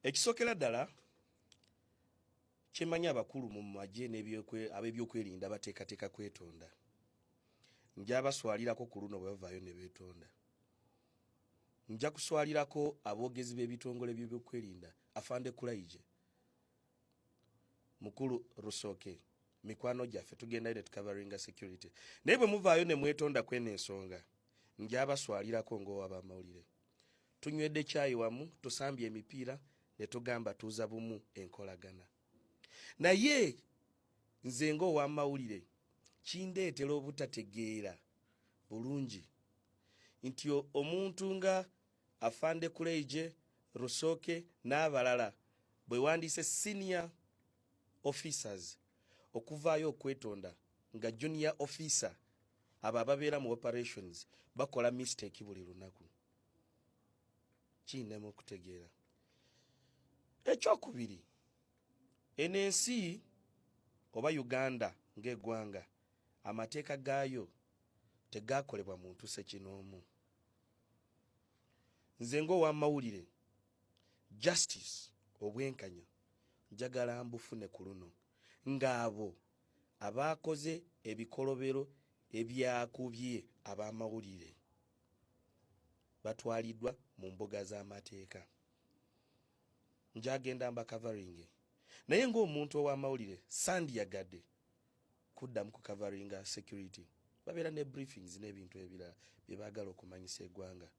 Ekisokera ddala kimanya abakulu mu magye ab'ebyokwerinda bateekateeka kwetonda. Nja baswalirako ku luno bwe bavaayo ne beetonda. Nja kuswalirako aboogezi b'ebitongole by'ebyokwerinda Afande Kulaije, Mukulu Rusooke, mikwano gyaffe tugenda ne tukavaringa security. Naye bwe muvaayo ne mwetonda kweno ensonga, nja baswalirako ng'ow'abamawulire. Tunywedde caayi wamu, tusambye emipiira ne tugamba tuuza bumu enkolagana. Naye nze ng'ow'amawulire kindeetera obutategeera bulungi nti omuntu nga Afande Kulaije, Rusooke n'abalala bwe wandiise senior officers okuvaayo okwetonda nga junior officer abo ababeera mu operations bakola mistake buli lunaku. Kinnema okutegeera. Ekyokubiri, eno ensi oba Uganda ng'eggwanga amateeka gaayo tegaakolebwa muntu sekinoomu. Nze ng'ow'amawulire justice obwenkanya njagala mbufune ku luno ng'abo abaakoze ebikolobero ebyakubye ab'amawulire batwaliddwa mu mbuga z'amateeka. Njagenda mbakavaringe. Naye ng'omuntu ow'amawulire sandiyagadde kuddamu ku kavaringa security. Babeera ne briefings n'ebintu ebirala bye baagala okumanyisa eggwanga.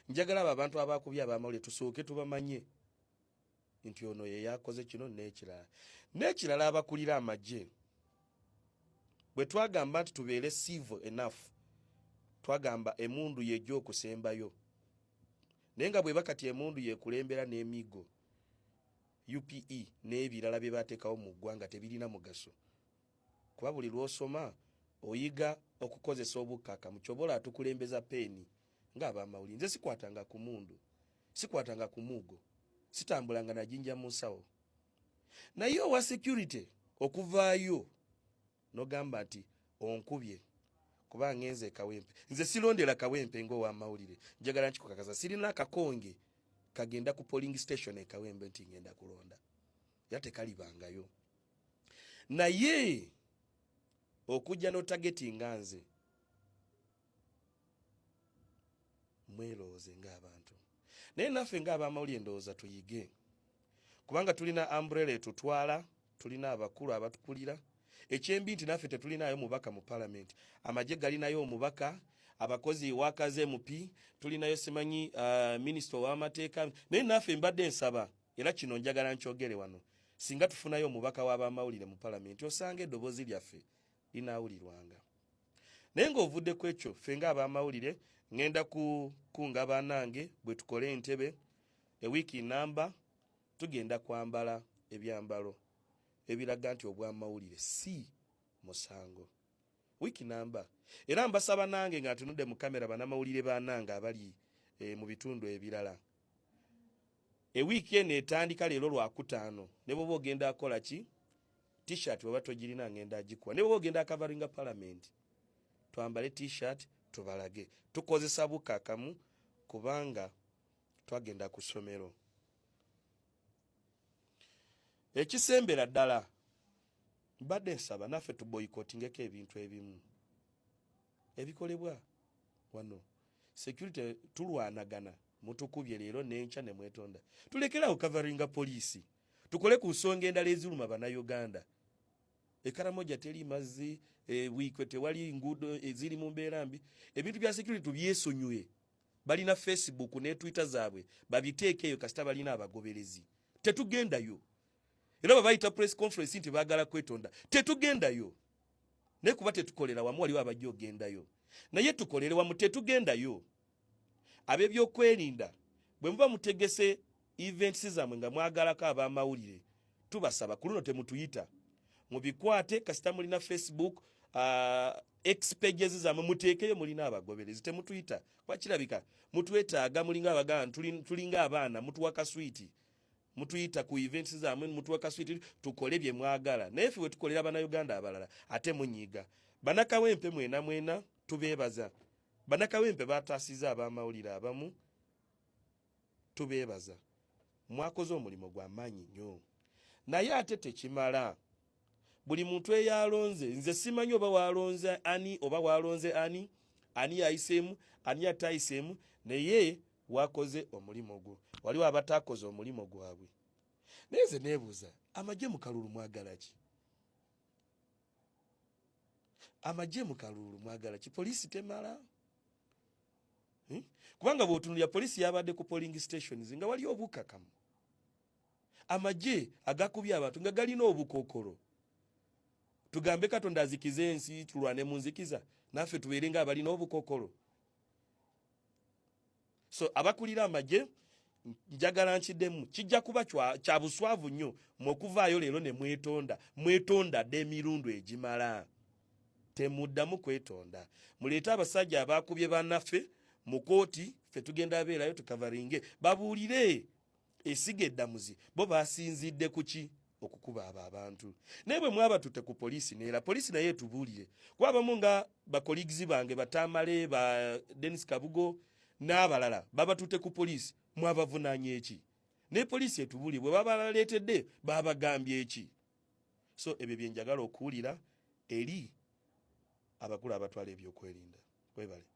Njagala abo abantu abaakubye ab'amawulire tusooke tubamanye nti ono ye yakoze kino n'ekirala. N'ekirala abakulira amagye bwe twagamba nti tubeere civil enough, twagamba emundu yejja okusembayo. Naye nga bwe bakati emundu yekulembera n'emigo UPE n'ebirala bye baateekawo mu ggwanga tebirina mugaso. Kuba buli lw'osoma oyiga okukozesa obukkakkamu kyobola atukulembeza peeni ng'abamawulire. Nze sikwatanga ku mundu, sikwatanga ku mugo, sitambulanga na jinja mu nsawo. Naye owa security okuvaayo n'ogamba nti onkubye kuba ngenze Kawempe. Nze sirondera Kawempe ng'ow'amawulire. Njagala nkikukakaza sirina akakonge kagenda ku polling station e Kawempe nti ngenda kulonda. Era tekalibangayo. Naye okujja n'otagetinga nze mwerooze ng'abantu. Naye naffe ng'abamawulire ndowooza tuyige. Kubanga tulina umbrella etutwala, tulina abakulu abatukulira. Ekyembi nti naffe tetulinayo mubaka mu parliament. Amagye galinayo omubaka, abakozi wakaze MP, tulinayo simanyi minister w'amateeka. Naye naffe mbadde nsaba, era kino njagala nkyogere wano, singa tufunayo omubaka w'abamawulire mu parliament osanga eddoboozi lyaffe linaawulirwanga. Naye ng'ovudde ku ekyo, ffe ng'abamawulire ngenda kunga bannange bwe tukole entebe ewiiki namba tugenda kwambala ebyambalo ebiraga nti obwamawulire si musango. Wiiki namba. Era mbasaba nange nga ntunudde mu kamera bannamawulire bannange abali mu bitundu ebirala. Ewiiki eno etandika leero Lwakutaano. Ne bw'oba ogenda akola ki? T-shirt bw'oba togirina ngenda agikuwa. Ne bw'oba ogenda akavaringa parliament, twambale T-shirt tubalage. Tukozesa bukkakkamu kubanga twagenda ku ssomero. Ekisembera ddala mbadde nsaba naffe tuboyikotingeko ebintu ebimu ebikolebwa wano. Security tulwanagana mutukubye leero n'enkya ne mwetonda. Tulekerawo kavaringa poliisi. Tukole ku nsonga endala eziruma bannayuganda. Ekaramoja teri mazzi, Bwikwe tewali nguudo eziri mu mbeera mbi. Ebintu bya security tubyesonyiwe. Balina Facebook ne Twitter zaabwe babiteekeyo kasita balina abagoberezi. Tetugendayo. Era babayita press conference nti baagala kwetonda. Tetugendayo. Ne kuba tetukolera wamu waliwo abajja ogendayo. Naye tukolere wamu tetugendayo. Ab'ebyokwerinda bwe muba mutegese events zammwe nga mwagalako ab'amawulire tubasaba ku luno temutuyita. Mubikwate kasita mulina Facebook X pages zammwe muteekeyo mulina abagoberezi temutuyita. Kwa kirabika mutwetaaga mulinga abaganda tulinga abaana mutuwa kaswiti. Mutuyita ku events zammwe mutuwa kaswiti tukole bye mwagala. Naye ffe tukolera bannayuganda abalala ate munyiga. Bannakawempe mwena tubeebaza. Bannakawempe baataasiza ab'amawulire abamu tubeebaza. mwakoze omulimu gw'amaanyi nnyo naye ate tekimala buli muntu eyalonze nze simanyi oba walonze ani oba walonze ani yayiseemu ani atayiseemu naye wakoze omulimu gwo waliwo abatakoze omulimu gwabwe naye nze neebuuza amagye mu kalulu mwagala ki amagye mu kalulu mwagala ki poliisi temala kubanga bw'otunulira poliisi yabadde ku polling stations nga wali obukakamu amagye agakubye abantu nga galina obukookolo tugambe Katonda azikize ensi tulwane mu nzikiza naffe tubeere nga abalina obukookolo so abakulira amagye njagala nkiddemu kijja kuba kya buswavu nnyo mwokuvaayo leero ne mwetonda dde emirundi egimala temuddamu kwetonda muleete abasajja abakubye bannaffe mu kooti ffe tugenda abeerayo tukavaringe babuulire esiga eddamuzi bo basinzidde ku ki okukuba abo abantu naye bwe mwaba tutte ku poliisi neera poliisi naye etubuulire kuba abamu nga bakoligizi bange Batamale ba Dennis Kabugo n'abalala baba tutte ku poliisi mwabavunaanya eki naye poliisi etubuulire bwe baba baleetedde babagambye eki so ebyo bye njagala okuwulira eri abakulu abatwala ebyokwerinda kwebale